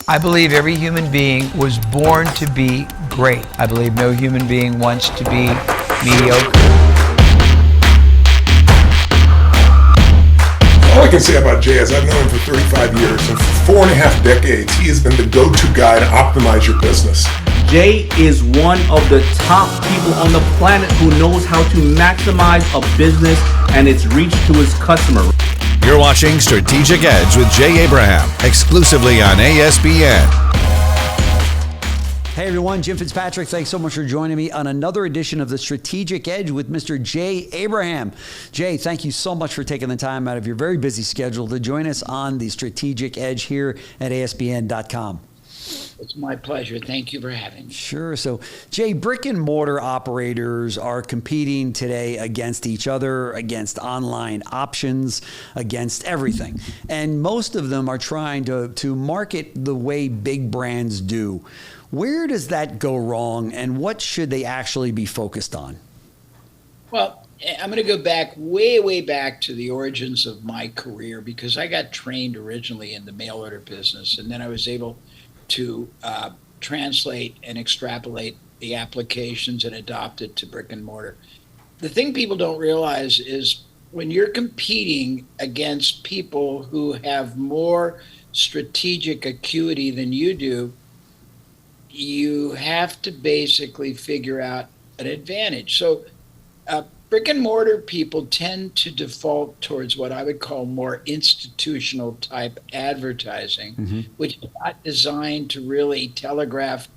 I believe every human being was born to be great. I believe no human being wants to be mediocre. All I can say about Jay is I've known him for 35 years, and for 4.5 decades, he has been the go-to guy to optimize your business. Jay is one of the top people on the planet who knows how to maximize a business and its reach to his customer. You're watching Strategic Edge with Jay Abraham, exclusively on ASPN. Hey everyone, Jim Fitzpatrick. Thanks so much for joining me on another edition of the Strategic Edge with Mr. Jay Abraham. Jay, thank you so much for taking the time out of your very busy schedule to join us on the Strategic Edge here at ASPN.com. It's my pleasure. Thank you for having me. Sure. So, Jay, brick and mortar operators are competing today against each other, against online options, against everything. And most of them are trying to market the way big brands do. Where does that go wrong, and what should they actually be focused on? Well, I'm going to go back, way back to the origins of my career, because I got trained originally in the mail order business, and then I was able to translate and extrapolate the applications and adopt it to brick and mortar. The thing people don't realize is when you're competing against people who have more strategic acuity than you do, you have to basically figure out an advantage. So brick and mortar people tend to default towards what I would call more institutional type advertising, which is not designed to really telegraph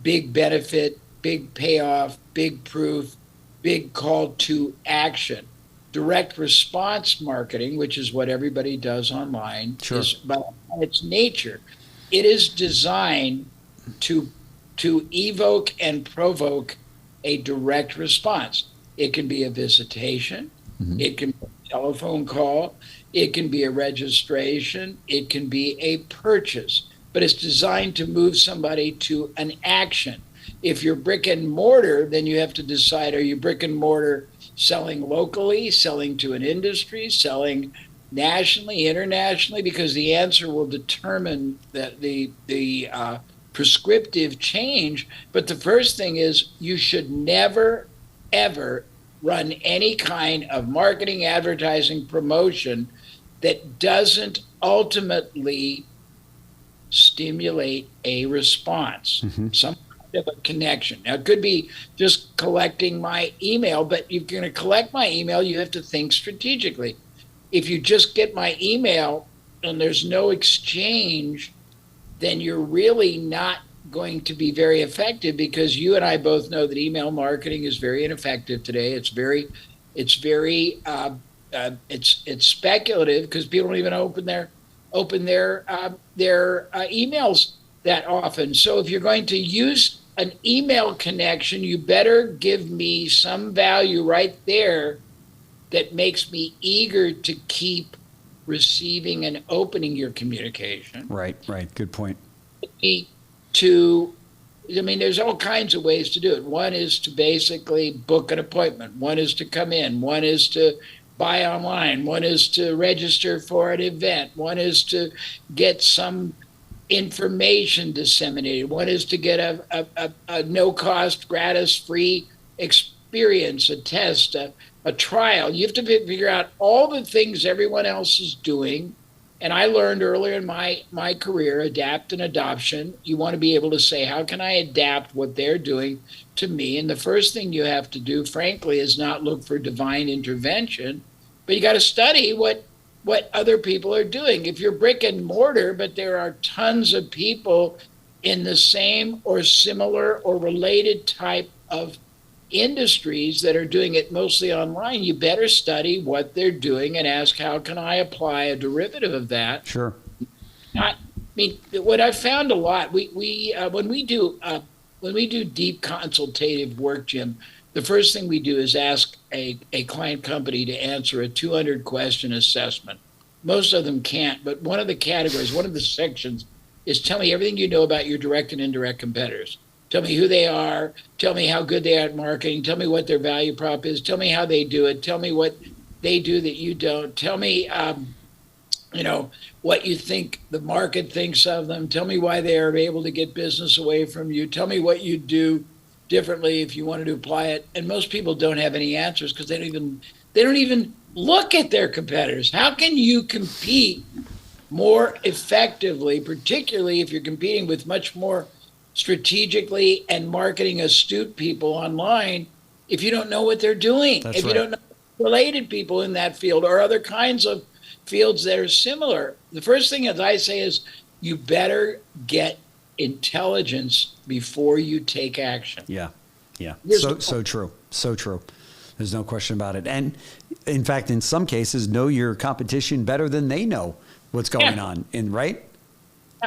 big benefit, big payoff, big proof, big call to action. Direct response marketing, which is what everybody does online, is by its nature, it is designed to evoke and provoke a direct response. It can be a visitation, it can be a telephone call, it can be a registration, it can be a purchase, but it's designed to move somebody to an action. If you're brick and mortar, then you have to decide, are you brick and mortar selling locally, selling to an industry, selling nationally, internationally? Because the answer will determine that the prescriptive change. But the first thing is you should never, ever run any kind of marketing, advertising, promotion that doesn't ultimately stimulate a response, some kind of a connection. Now, it could be just collecting my email, but if you're going to collect my email, you have to think strategically. If you just get my email and there's no exchange, then you're really not going to be very effective, because you and I both know that email marketing is very ineffective today. It's speculative, because people don't even open their emails that often. So if you're going to use an email connection, you better give me some value right there that makes me eager to keep receiving and opening your communication. Right. Good point. There's all kinds of ways to do it. One is to basically book an appointment. One is to come in. One is to buy online. One is to register for an event. One is to get some information disseminated. One is to get a no-cost, gratis, free experience, a test, a trial. You have to figure out all the things everyone else is doing. And I learned earlier in my career, adapt and adoption. You want to be able to say, how can I adapt what they're doing to me? And the first thing you have to do, frankly, is not look for divine intervention, but you got to study what other people are doing. If you're brick and mortar, but there are tons of people in the same or similar or related type of industries that are doing it mostly online, you better study what they're doing and ask, how can I apply a derivative of that? Sure. What I've found a lot, when we do deep consultative work, Jim, the first thing we do is ask a client company to answer a 200-question assessment. Most of them can't, but one of the categories, one of the sections is tell me everything you know about your direct and indirect competitors. Tell me who they are. Tell me how good they are at marketing. Tell me what their value prop is. Tell me how they do it. Tell me what they do that you don't. Tell me what you think the market thinks of them. Tell me why they are able to get business away from you. Tell me what you'd do differently if you wanted to apply it. And most people don't have any answers because they don't even look at their competitors. How can you compete more effectively, particularly if you're competing with much more strategically and marketing astute people online, if you don't know what they're doing, That's if right. you don't know related people in that field or other kinds of fields that are similar? The first thing that I say is you better get intelligence before you take action. Yeah. Here's So the so true. So true. There's no question about it. And in fact, in some cases, know your competition better than they know what's going Yeah. on. Right?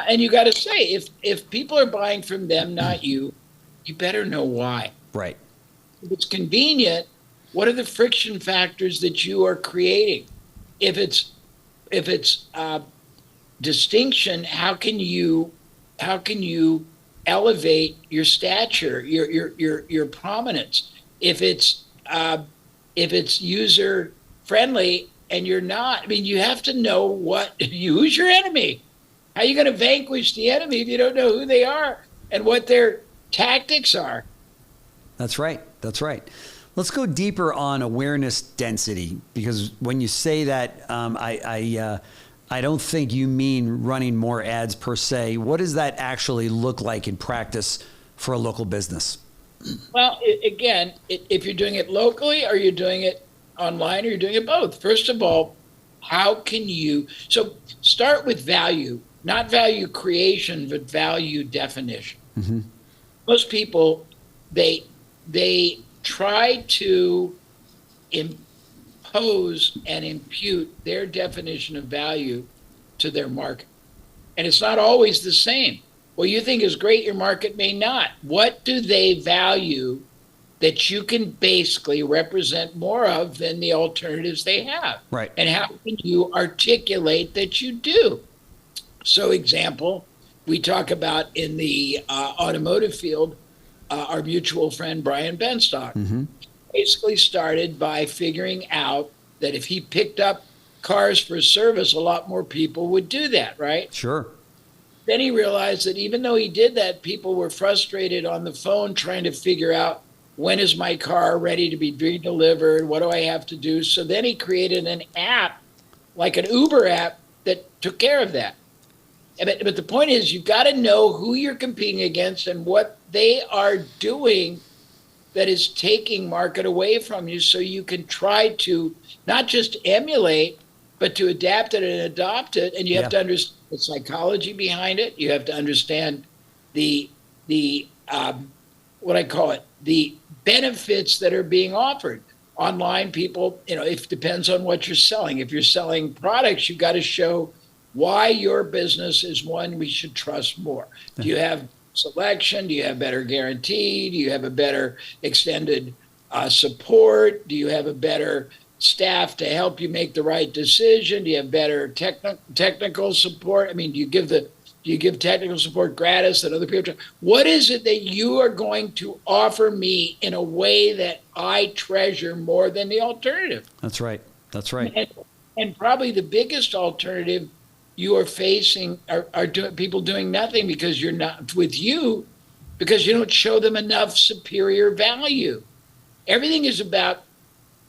And you got to say, if people are buying from them, not you, you better know why. Right. If it's convenient, what are the friction factors that you are creating? If it's distinction, how can you elevate your stature, your prominence? If it's user friendly and you're not, I mean, you have to know who's your enemy. How are you going to vanquish the enemy if you don't know who they are and what their tactics are? That's right. That's right. Let's go deeper on awareness density, because when you say that, I don't think you mean running more ads per se. What does that actually look like in practice for a local business? Well, again, if you're doing it locally or you're doing it online or you're doing it both, first of all, how can you start with value, not value creation, but value definition. Mm-hmm. Most people, they try to impose and impute their definition of value to their market. And it's not always the same. What you think is great, your market may not. What do they value that you can basically represent more of than the alternatives they have? Right. And how can you articulate that you do? So, example, we talk about in the automotive field, our mutual friend Brian Benstock basically started by figuring out that if he picked up cars for service, a lot more people would do that, right? Sure. Then he realized that even though he did that, people were frustrated on the phone trying to figure out, when is my car ready to be delivered? What do I have to do? So then he created an app, like an Uber app, that took care of that. But the point is, you've got to know who you're competing against and what they are doing that is taking market away from you, so you can try to not just emulate, but to adapt it and adopt it. And you have to understand the psychology behind it. You have to understand the what I call it, the benefits that are being offered. Online, people, it depends on what you're selling. If you're selling products, you've got to show why your business is one we should trust more. Do you have selection? Do you have better guarantee? Do you have a better extended support? Do you have a better staff to help you make the right decision? Do you have better technical support? I mean, do you give technical support gratis that other people? What is it that you are going to offer me in a way that I treasure more than the alternative? That's right. That's right. And probably the biggest alternative you are facing are people doing nothing because you're not with you, because you don't show them enough superior value. Everything is about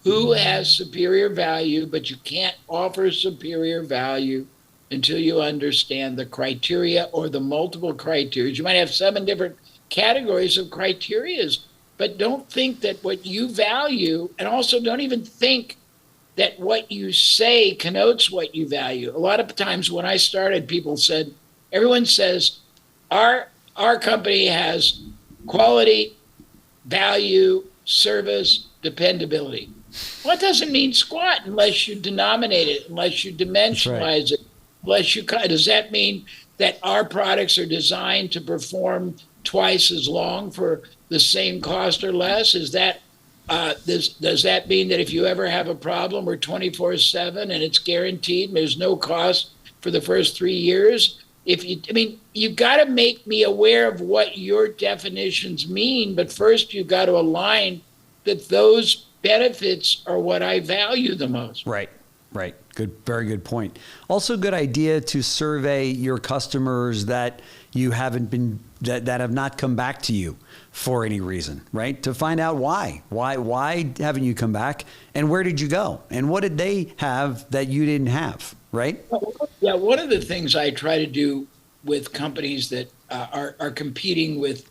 who has superior value, but you can't offer superior value until you understand the criteria or the multiple criteria. You might have 7 different categories of criterias, but don't think that what you value, and also don't even think that what you say connotes what you value. A lot of times when I started, everyone says, our company has quality, value, service, dependability. Well, it doesn't mean squat unless you denominate it, unless you dimensionalize it, does that mean that our products are designed to perform twice as long for the same cost or less? Is that does that mean that if you ever have a problem, we're 24/7 and it's guaranteed and there's no cost for the first 3 years? You've got to make me aware of what your definitions mean, but first you've got to align that those benefits are what I value the most. Right. Right. Good. Very good point. Also, good idea to survey your customers that you haven't been that have not come back to you for any reason, right? To find out why haven't you come back, and where did you go, and what did they have that you didn't have, right? Yeah, one of the things I try to do with companies that are competing with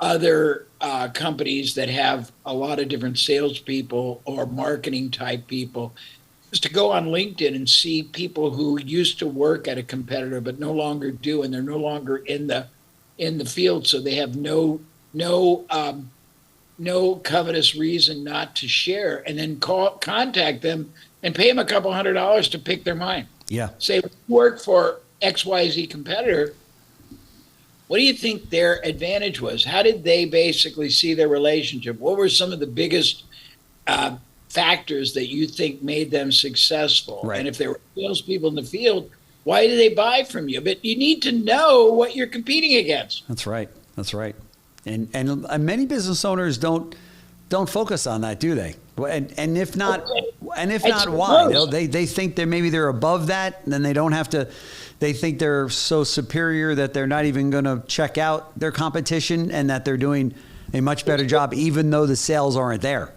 other companies that have a lot of different salespeople or marketing type people is to go on LinkedIn and see people who used to work at a competitor but no longer do, and they're no longer in the field, so they have no covetous reason not to share, and then contact them and pay them a couple $100 to pick their mind. Yeah. Say, work for XYZ competitor. What do you think their advantage was? How did they basically see their relationship? What were some of the biggest factors that you think made them successful? Right. And if there were salespeople in the field, why do they buy from you? But you need to know what you're competing against. That's right. That's right. And many business owners don't focus on that, do they? And if not, why? They think they're above that, and then they don't have to. They think they're so superior that they're not even going to check out their competition, and that they're doing a much better job, even though the sales aren't there.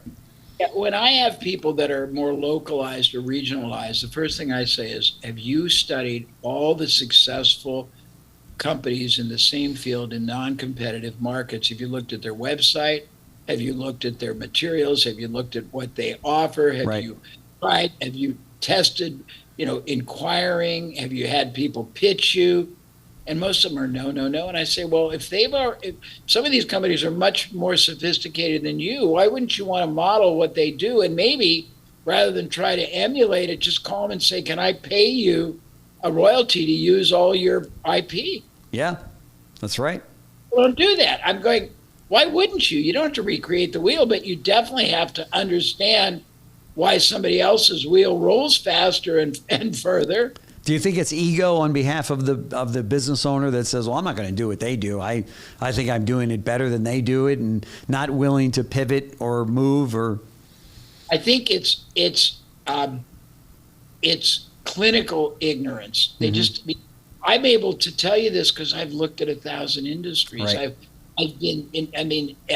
Yeah, when I have people that are more localized or regionalized, the first thing I say is, have you studied all the successful companies in the same field in non-competitive markets? Have you looked at their website? Have you looked at their materials? Have you looked at what they offer? Have you tried? Have you tested, inquiring? Have you had people pitch you? And most of them are no. And I say, well, if some of these companies are much more sophisticated than you, why wouldn't you want to model what they do? And maybe rather than try to emulate it, just call them and say, can I pay you a royalty to use all your IP? Yeah, that's right. Well, don't do that. I'm going, why wouldn't you? You don't have to recreate the wheel, but you definitely have to understand why somebody else's wheel rolls faster and further. Do you think it's ego on behalf of the business owner that says, well, I'm not going to do what they do. I think I'm doing it better than they do it, and not willing to pivot or move? Or I think it's clinical ignorance. They I'm able to tell you this because I've looked at 1,000 industries. Right.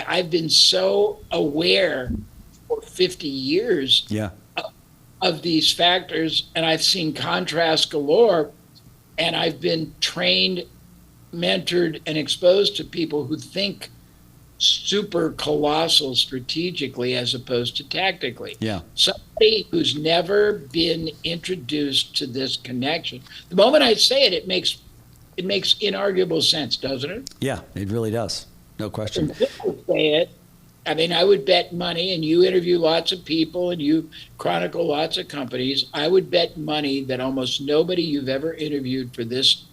I've been so aware for 50 years. Yeah. Of these factors, and I've seen contrast galore, and I've been trained, mentored, and exposed to people who think super colossal strategically as opposed to tactically. Yeah. Somebody who's never been introduced to this connection. The moment I say it, it makes inarguable sense, doesn't it? Yeah, it really does. No question. And people say it. I would bet money, and you interview lots of people and you chronicle lots of companies. I would bet money that almost nobody you've ever interviewed for this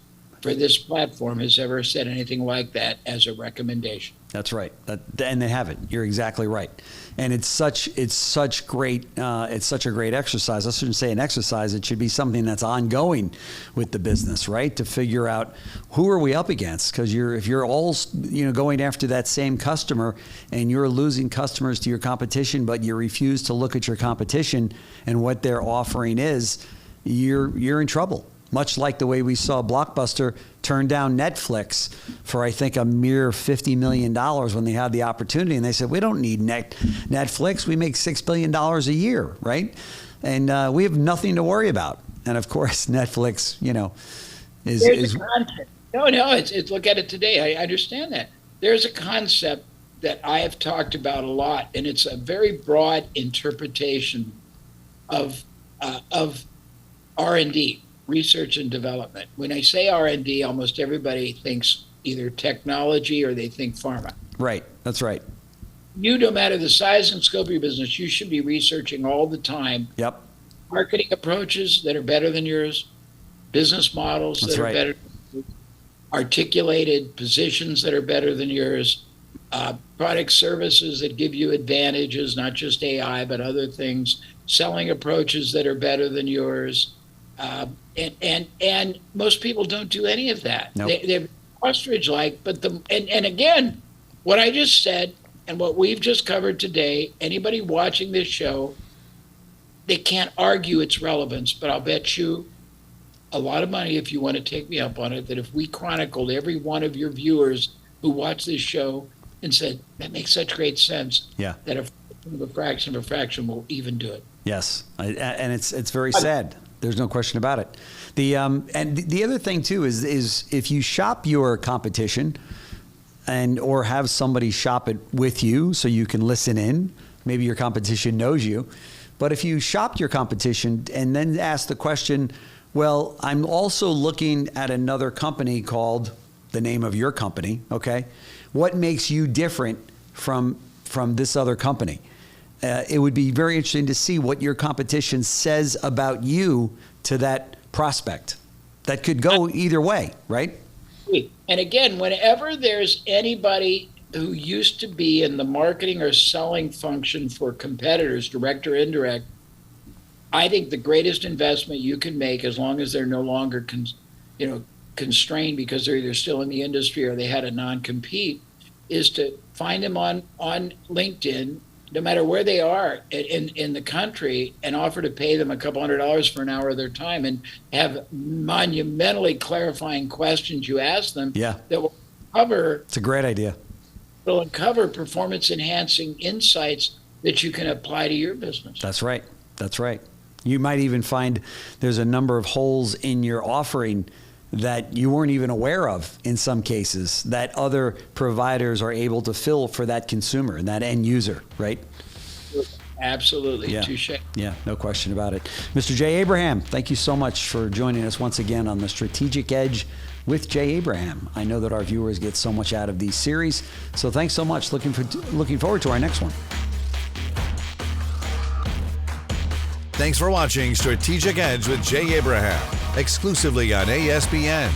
platform has ever said anything like that as a recommendation. That's right. And they haven't. You're exactly right. And it's such a great exercise. I shouldn't say an exercise. It should be something that's ongoing with the business, right? To figure out who are we up against? Because if you're all going after that same customer and you're losing customers to your competition, but you refuse to look at your competition and what their offering is, you're in trouble. Much like the way we saw Blockbuster turn down Netflix for, I think, a mere $50 million when they had the opportunity. And they said, we don't need Netflix. We make $6 billion a year, right? And we have nothing to worry about. And, of course, Netflix, is... No, it's look at it today. I understand that. There's a concept that I have talked about a lot, and it's a very broad interpretation of R&D. Research and development. When I say R&D, almost everybody thinks either technology or they think pharma. Right. That's right. No matter the size and scope of your business, you should be researching all the time. Yep. Marketing approaches that are better than yours, business models that are better, articulated positions that are better than yours, product services that give you advantages, not just AI, but other things, selling approaches that are better than yours. And most people don't do any of that. Nope. They're ostrich-like, but and again, what I just said and what we've just covered today, anybody watching this show, they can't argue its relevance, but I'll bet you a lot of money, if you want to take me up on it, that if we chronicled every one of your viewers who watched this show and said, that makes such great sense, Yeah. that a fraction of a fraction will even do it. Yes, and it's very sad. There's no question about it. And the other thing too is if you shop your competition, or have somebody shop it with you so you can listen in. Maybe your competition knows you, but if you shopped your competition and then ask the question, well, I'm also looking at another company called the name of your company. Okay, what makes you different from this other company? It would be very interesting to see what your competition says about you to that prospect. That could go either way, right? And again, whenever there's anybody who used to be in the marketing or selling function for competitors, direct or indirect, I think the greatest investment you can make, as long as they're no longer constrained because they're either still in the industry or they had a non-compete, is to find them on LinkedIn, no matter where they are in the country, and offer to pay them a couple $100 for an hour of their time and have monumentally clarifying questions you ask them that will cover. It's a great idea. Will uncover performance enhancing insights that you can apply to your business. That's right. That's right. You might even find there's a number of holes in your offering that you weren't even aware of in some cases that other providers are able to fill for that consumer and that end user, right? Absolutely. Yeah. Touche. Yeah, no question about it. Mr. Jay Abraham, thank you so much for joining us once again on the Strategic Edge with Jay Abraham. I know that our viewers get so much out of these series, so thanks so much. Looking forward to our next one. Thanks for watching Strategic Edge with Jay Abraham, exclusively on ASBN.